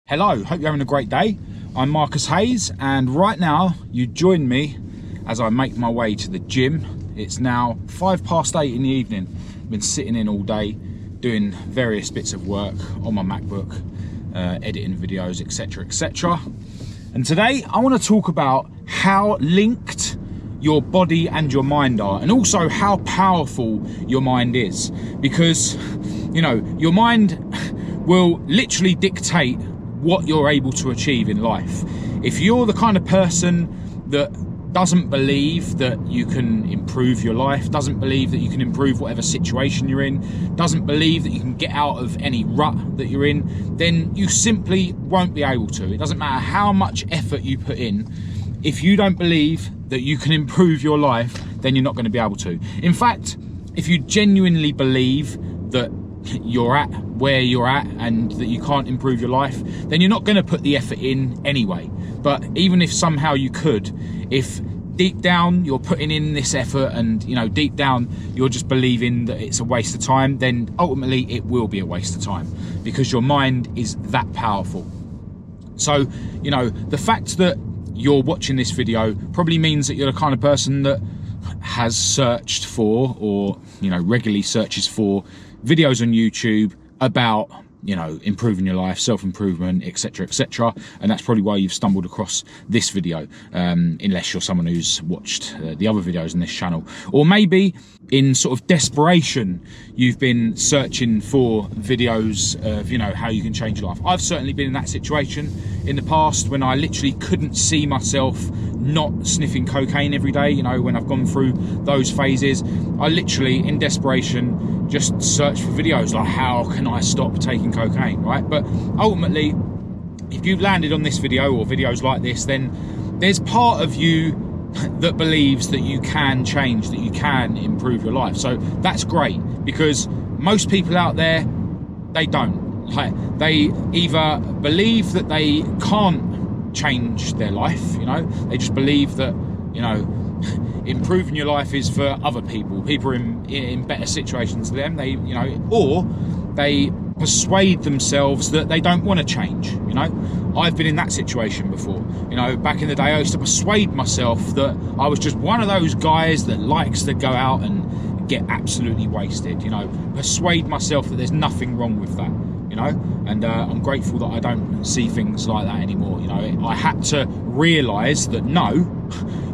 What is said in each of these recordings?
Hello, hope you're having a great day. I'm Marcus Hayes, and right now you join me as I make my way to the gym. It's now 8:05 in the evening. I've been sitting in all day doing various bits of work on my MacBook, editing videos, etc, etc. And today I want to talk about how linked your body and your mind are, and also how powerful your mind is, because your mind will literally dictate what you're able to achieve in life. If you're the kind of person that doesn't believe that you can improve your life, doesn't believe that you can improve whatever situation you're in, doesn't believe that you can get out of any rut that you're in, then you simply won't be able to. It doesn't matter how much effort you put in. If you don't believe that you can improve your life, then you're not going to be able to. In fact, if you genuinely believe that you're at where you're at and that you can't improve your life, then you're not going to put the effort in anyway. But even if somehow you could, if deep down you're putting in this effort and deep down you're just believing that it's a waste of time, then ultimately it will be a waste of time, because your mind is that powerful. So the fact that you're watching this video probably means that you're the kind of person that has searched for, or regularly searches for, videos on YouTube about improving your life, self-improvement, etc, etc, and that's probably why you've stumbled across this video, unless you're someone who's watched the other videos on this channel. Or maybe in sort of desperation you've been searching for videos of how you can change your life. I've certainly been in that situation in the past, when I literally couldn't see myself not sniffing cocaine every day. When I've gone through those phases, I literally in desperation just search for videos like, how can I stop taking cocaine, right? But ultimately, if you've landed on this video or videos like this, then there's part of you that believes that you can change, that you can improve your life. So that's great, because most people out there, they don't. They either believe that they can't change their life, they just believe that improving your life is for other people are in better situations than them. Or they persuade themselves that they don't want to change. I've been in that situation before. Back in the day, I used to persuade myself that I was just one of those guys that likes to go out and get absolutely wasted. Persuade myself that there's nothing wrong with that. And I'm grateful that I don't see things like that anymore. I had to realise that no,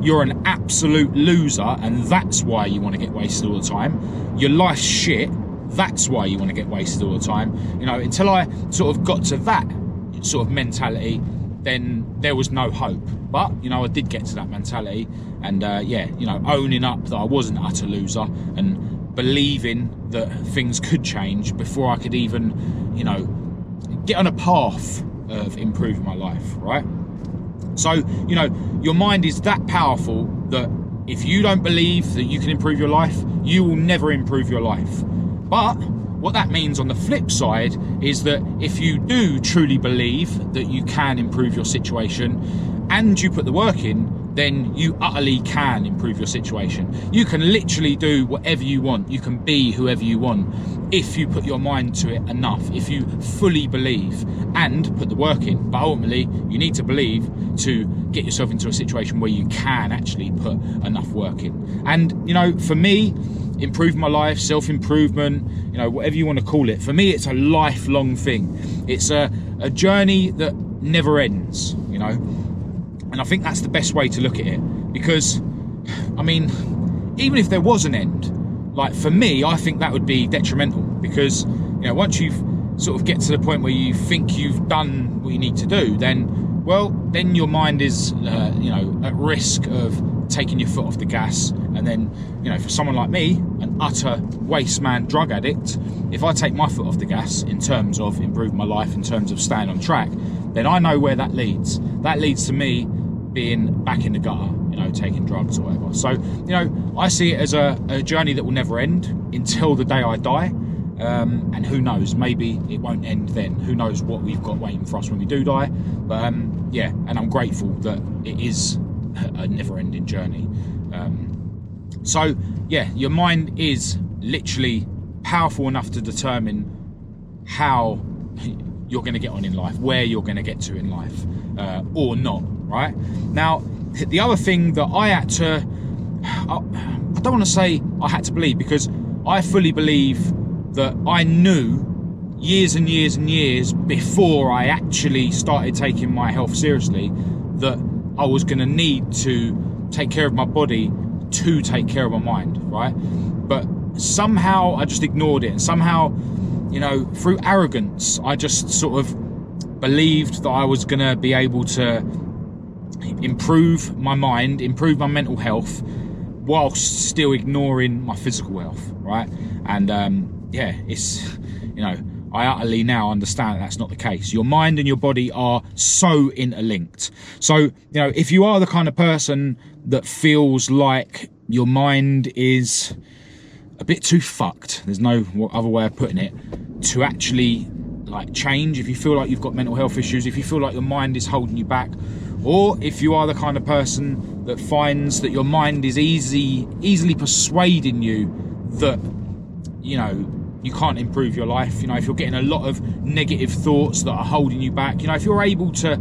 you're an absolute loser, and that's why you want to get wasted all the time. Your life's shit, that's why you want to get wasted all the time. Until I sort of got to that sort of mentality, then there was no hope. But I did get to that mentality, and owning up that I was an utter loser, and believing that things could change before I could even get on a path of improving my life, right? So your mind is that powerful that if you don't believe that you can improve your life, you will never improve your life. But what that means on the flip side is that if you do truly believe that you can improve your situation and you put the work in, then you utterly can improve your situation. You can literally do whatever you want. You can be whoever you want if you put your mind to it enough, if you fully believe and put the work in. But ultimately, you need to believe to get yourself into a situation where you can actually put enough work in. And, for me, improving my life, self-improvement, whatever you want to call it, for me, it's a lifelong thing. It's a journey that never ends, And I think that's the best way to look at it, because, even if there was an end, like for me, I think that would be detrimental, because, once you've sort of get to the point where you think you've done what you need to do, then your mind is, at risk of taking your foot off the gas. And then, for someone like me, an utter waste man drug addict, if I take my foot off the gas in terms of improving my life, in terms of staying on track, then I know where that leads. That leads to me being back in the gutter, taking drugs or whatever. So, I see it as a journey that will never end until the day I die. And who knows, maybe it won't end then. Who knows what we've got waiting for us when we do die. But and I'm grateful that it is a never-ending journey. So your mind is literally powerful enough to determine how you're going to get on in life, where you're going to get to in life, or not, right? Now, the other thing that I had to, I don't want to say I had to believe, because I fully believe that I knew years and years and years before I actually started taking my health seriously that I was going to need to take care of my body to take care of my mind, right? But somehow I just ignored it, and somehow, you know, through arrogance, I just sort of believed that I was going to be able to improve my mind, improve my mental health, whilst still ignoring my physical health, right? And yeah, it's, you know, I utterly now understand that that's not the case. Your mind and your body are so interlinked. So, you know, if you are the kind of person that feels like your mind is a bit too fucked, there's no other way of putting it, to actually like change, if you feel like you've got mental health issues, if you feel like your mind is holding you back, or if you are the kind of person that finds that your mind is easily persuading you that, you know, you can't improve your life, you know, if you're getting a lot of negative thoughts that are holding you back, you know, if you're able to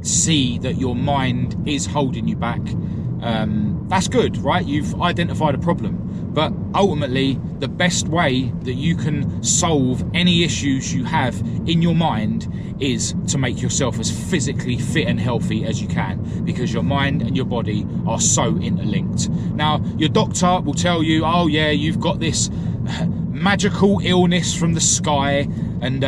see that your mind is holding you back, that's good, right? You've identified a problem. But ultimately, the best way that you can solve any issues you have in your mind is to make yourself as physically fit and healthy as you can, because your mind and your body are so interlinked. Now, your doctor will tell you, oh yeah, you've got this magical illness from the sky, and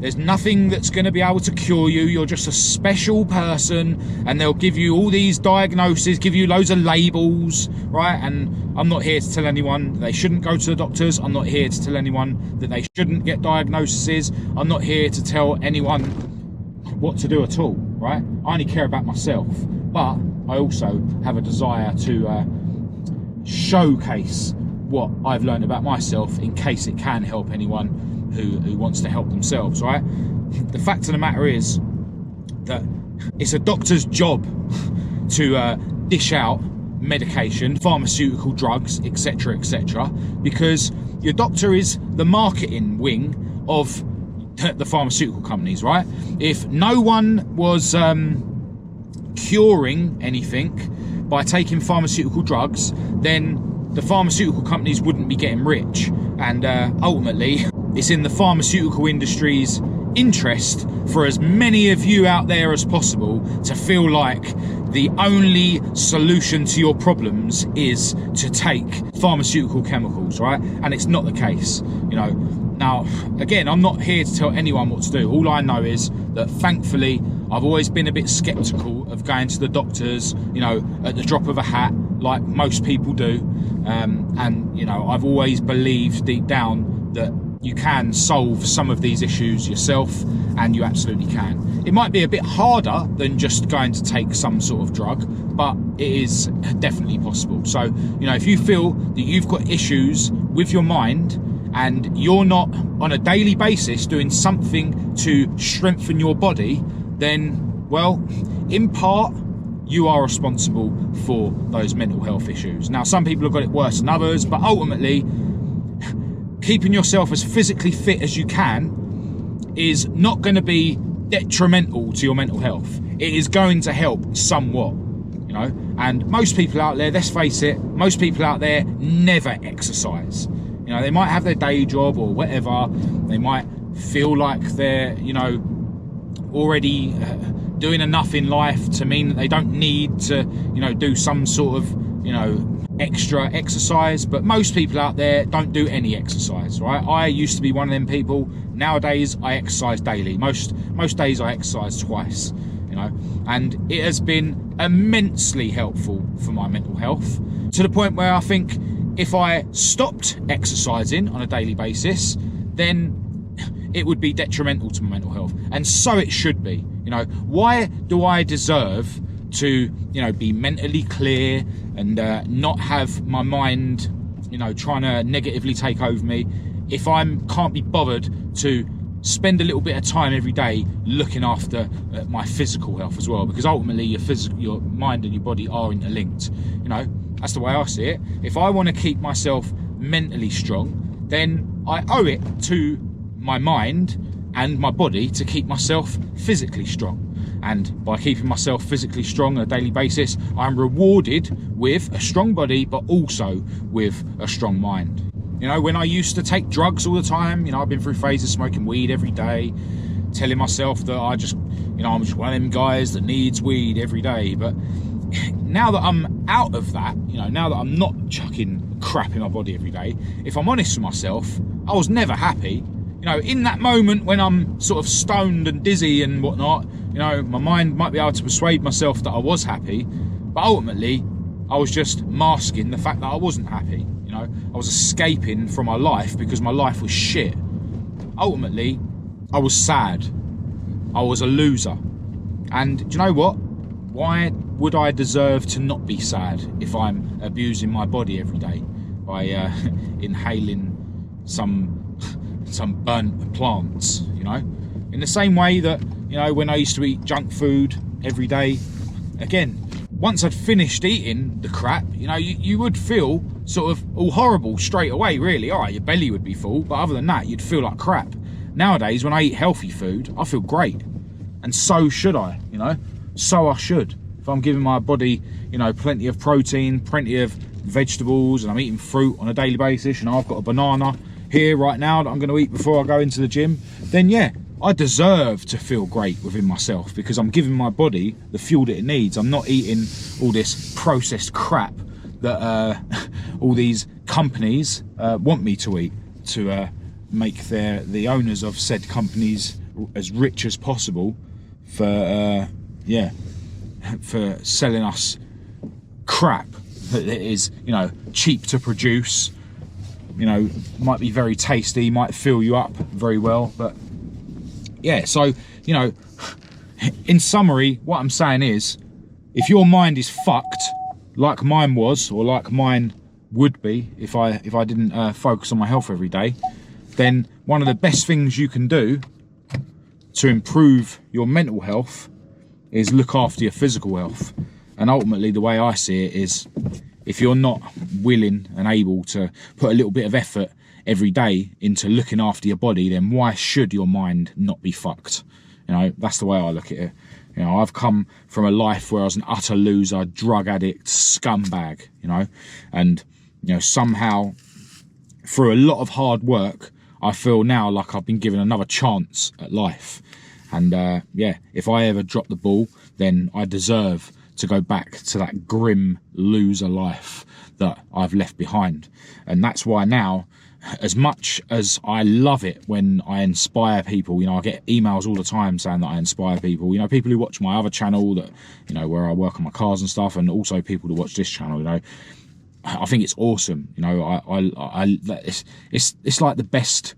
there's nothing that's going to be able to cure you, you're just a special person, and they'll give you all these diagnoses, give you loads of labels, right? And I'm not here to tell anyone that they shouldn't go to the doctors, I'm not here to tell anyone that they shouldn't get diagnoses, I'm not here to tell anyone what to do at all, right? I only care about myself, but I also have a desire to showcase what I've learned about myself in case it can help anyone who wants to help themselves, right? The fact of the matter is that it's a doctor's job to dish out medication, pharmaceutical drugs, etc., etc., because your doctor is the marketing wing of the pharmaceutical companies, right? If no one was curing anything by taking pharmaceutical drugs, then the pharmaceutical companies wouldn't be getting rich, and ultimately it's in the pharmaceutical industry's interest for as many of you out there as possible to feel like the only solution to your problems is to take pharmaceutical chemicals, right? And it's not the case, you know. Now, again, I'm not here to tell anyone what to do. All I know is that thankfully I've always been a bit skeptical of going to the doctors, you know, at the drop of a hat, like most people do. And, you know, I've always believed deep down that you can solve some of these issues yourself, and you absolutely can. It might be a bit harder than just going to take some sort of drug, but it is definitely possible. So, you know, if you feel that you've got issues with your mind and you're not on a daily basis doing something to strengthen your body, then, well, in part, you are responsible for those mental health issues. Now, some people have got it worse than others, but ultimately, keeping yourself as physically fit as you can is not going to be detrimental to your mental health. It is going to help somewhat, you know. And most people out there, let's face it, most people out there never exercise. You know, they might have their day job or whatever. They might feel like they're, you know, already doing enough in life to mean that they don't need to, you know, do some sort of, you know, extra exercise. But most people out there don't do any exercise, right? I used to be one of them people. Nowadays I exercise daily. Most days I exercise twice, you know, and it has been immensely helpful for my mental health, to the point where I think if I stopped exercising on a daily basis, then it would be detrimental to my mental health. And so it should be. You know, why do I deserve to, you know, be mentally clear and not have my mind, you know, trying to negatively take over me, if I can't be bothered to spend a little bit of time every day looking after my physical health as well? Because ultimately your mind and your body are interlinked. You know, that's the way I see it. If I want to keep myself mentally strong, then I owe it to my mind and my body to keep myself physically strong. And by keeping myself physically strong on a daily basis, I'm rewarded with a strong body, but also with a strong mind. You know, when I used to take drugs all the time, you know, I've been through phases smoking weed every day, telling myself that I'm just one of them guys that needs weed every day. But now that I'm out of that, you know, now that I'm not chucking crap in my body every day, if I'm honest with myself, I was never happy. You know, in that moment when I'm sort of stoned and dizzy and whatnot, you know, my mind might be able to persuade myself that I was happy, but ultimately I was just masking the fact that I wasn't happy. You know, I was escaping from my life because my life was shit. Ultimately, I was sad. I was a loser. And do you know what? Why would I deserve to not be sad if I'm abusing my body every day by inhaling some burnt plants, you know? In the same way that, you know, when I used to eat junk food every day, again, once I'd finished eating the crap, you know, you would feel sort of all horrible straight away, really. All right, your belly would be full, but other than that, you'd feel like crap. Nowadays, when I eat healthy food, I feel great. And so should I, you know? So I should. If I'm giving my body, you know, plenty of protein, plenty of vegetables, and I'm eating fruit on a daily basis, you know, I've got a banana here right now that I'm going to eat before I go into the gym, then yeah, I deserve to feel great within myself because I'm giving my body the fuel that it needs. I'm not eating all this processed crap that all these companies want me to eat to make the owners of said companies as rich as possible for for selling us crap that is, you know, cheap to produce, you know, might be very tasty, might fill you up very well, but yeah. So, you know, in summary, what I'm saying is, if your mind is fucked like mine was, or like mine would be if I didn't focus on my health every day, then one of the best things you can do to improve your mental health is look after your physical health. And ultimately, the way I see it is, if you're not willing and able to put a little bit of effort every day into looking after your body, then why should your mind not be fucked? You know, that's the way I look at it. You know, I've come from a life where I was an utter loser, drug addict, scumbag, you know, and, you know, somehow through a lot of hard work, I feel now like I've been given another chance at life. And yeah, if I ever drop the ball, then I deserve to go back to that grim loser life that I've left behind. And that's why now, as much as I love it when I inspire people, you know, I get emails all the time saying that I inspire people, you know, people who watch my other channel that, you know, where I work on my cars and stuff, and also people who watch this channel, you know, I think it's awesome. You know, it's like the best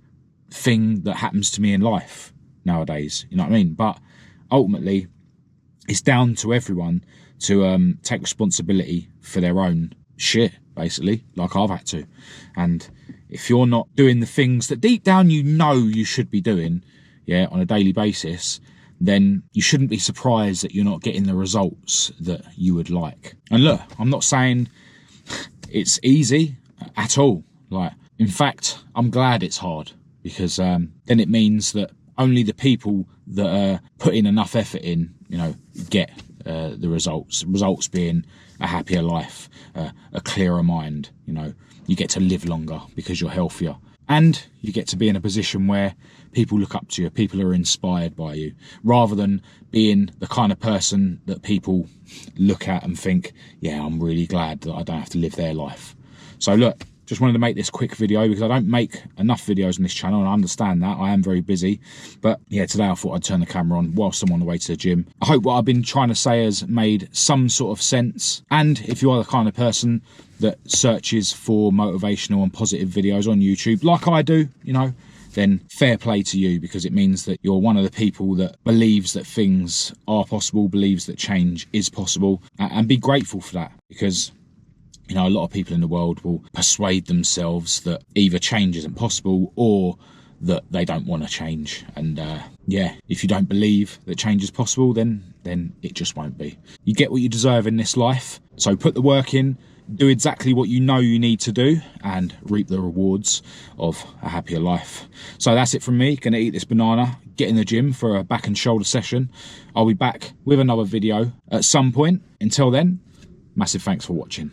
thing that happens to me in life nowadays, you know what I mean? But ultimately, it's down to everyone to take responsibility for their own shit, basically, like I've had to. And if you're not doing the things that deep down you know you should be doing, yeah, on a daily basis, then you shouldn't be surprised that you're not getting the results that you would like. And look, I'm not saying it's easy at all. Like, in fact, I'm glad it's hard, because then it means that only the people that are putting enough effort in, you know, get the results. Results being a happier life, a clearer mind. You know, you get to live longer because you're healthier, and you get to be in a position where people look up to you, people are inspired by you, rather than being the kind of person that people look at and think, yeah, I'm really glad that I don't have to live their life. So look, just wanted to make this quick video because I don't make enough videos on this channel, and I understand that. I am very busy. But yeah, today I thought I'd turn the camera on whilst I'm on the way to the gym. I hope what I've been trying to say has made some sort of sense. And if you are the kind of person that searches for motivational and positive videos on YouTube, like I do, you know, then fair play to you, because it means that you're one of the people that believes that things are possible, believes that change is possible, and be grateful for that, because, you know, a lot of people in the world will persuade themselves that either change isn't possible or that they don't want to change. And yeah, if you don't believe that change is possible, then it just won't be. You get what you deserve in this life. So put the work in, do exactly what you know you need to do and reap the rewards of a happier life. So that's it from me. Gonna eat this banana, get in the gym for a back and shoulder session. I'll be back with another video at some point. Until then, massive thanks for watching.